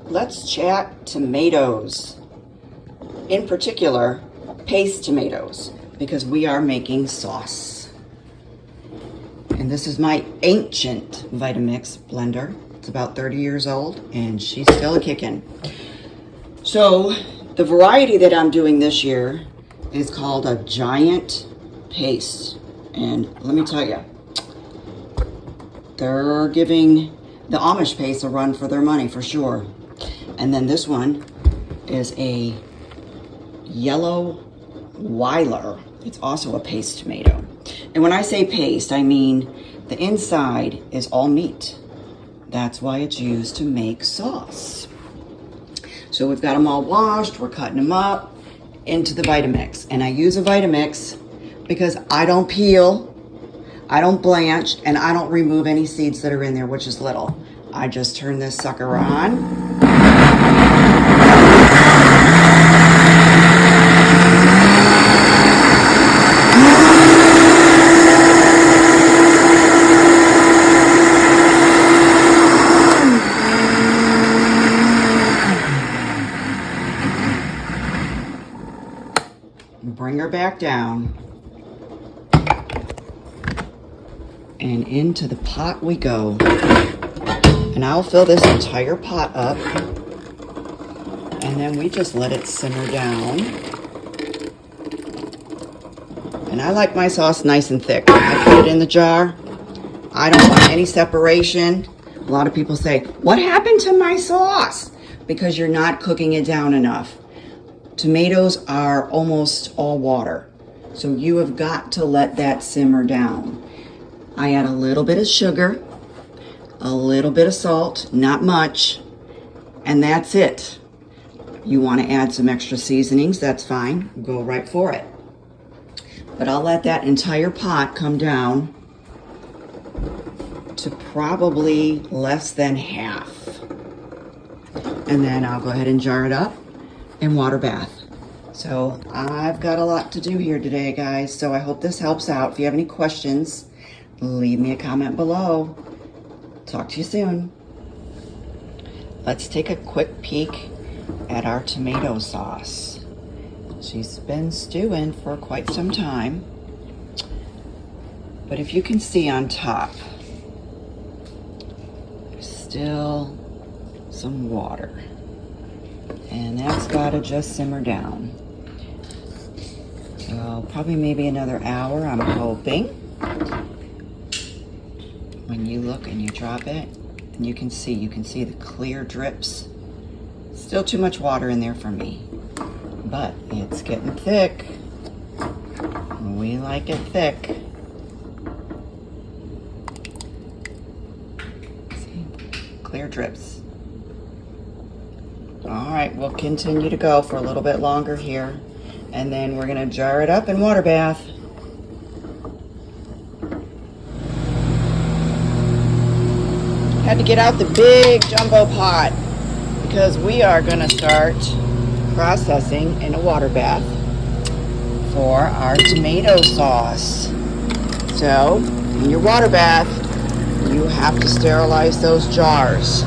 Let's chat tomatoes. In particular, paste tomatoes, because we are making sauce. And this is my ancient Vitamix blender. It's about 30 years old and she's still kicking. So the variety that I'm doing this year is called a giant paste. And let me tell you, they're giving the Amish paste a run for their money for sure. And then this one is a yellow Weiler. It's also a paste tomato. And when I say paste, I mean the inside is all meat. That's why it's used to make sauce. So we've got them all washed. We're cutting them up into the Vitamix. And I use a Vitamix because I don't peel, I don't blanch, and I don't remove any seeds that are in there, which is little. I just turn this sucker on. Bring her back down. And into the pot we go. And I'll fill this entire pot up. And then we just let it simmer down. And I like my sauce nice and thick. I put it in the jar. I don't want any separation. A lot of people say, what happened to my sauce? Because you're not cooking it down enough. Tomatoes are almost all water, so you have got to let that simmer down. I add a little bit of sugar, a little bit of salt, not much, and that's it. You want to add some extra seasonings, that's fine, go right for it. But I'll let that entire pot come down to probably less than half. And then I'll go ahead and jar it up and water bath. So I've got a lot to do here today, guys, so I hope this helps out. If you have any questions, leave me a comment below. Talk to you soon. Let's take a quick peek at our tomato sauce. She's been stewing for quite some time, but if you can see on top, there's still some water. And that's gotta just simmer down. So probably maybe another hour, I'm hoping. When you look and you drop it, and you can see the clear drips. Still too much water in there for me, but it's getting thick. We like it thick. See, clear drips. All right, we'll continue to go for a little bit longer here, and then we're gonna jar it up and water bath. Had to get out the big jumbo pot because we are gonna start processing in a water bath for our tomato sauce. So, in your water bath, you have to sterilize those jars.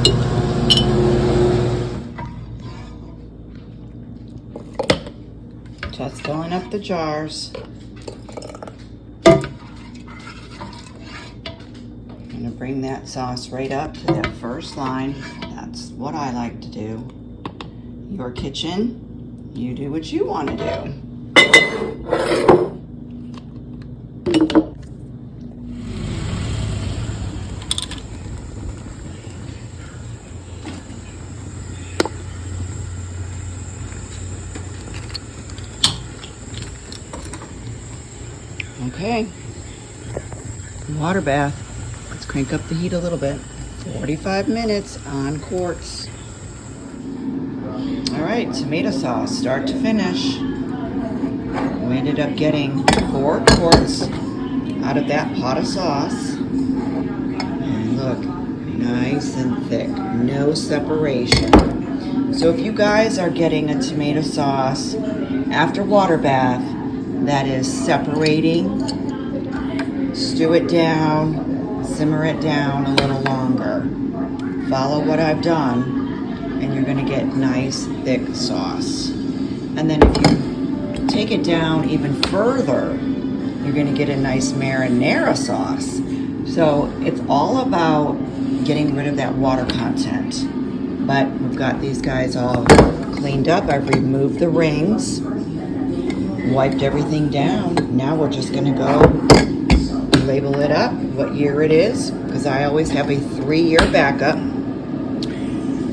Just filling up the jars. I'm gonna bring that sauce right up to that first line. That's what I like to do. Your kitchen, you do what you want to do. Okay, water bath. Let's crank up the heat a little bit. 45 minutes on quarts. All right, tomato sauce, start to finish. We ended up getting 4 quarts out of that pot of sauce. And look, nice and thick, no separation. So if you guys are getting a tomato sauce after water bath that is separating, stew it down, simmer it down a little longer. Follow what I've done. and you're going to get nice thick sauce. And then if you take it down even further, you're going to get a nice marinara sauce. So it's all about getting rid of that water content. But we've got these guys all cleaned up. I've removed the rings, wiped everything down. Now we're just going to go label it up, what year it is, because I always have a 3-year backup.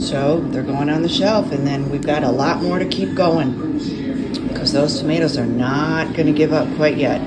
So they're going on the shelf, and then we've got a lot more to keep going because those tomatoes are not going to give up quite yet.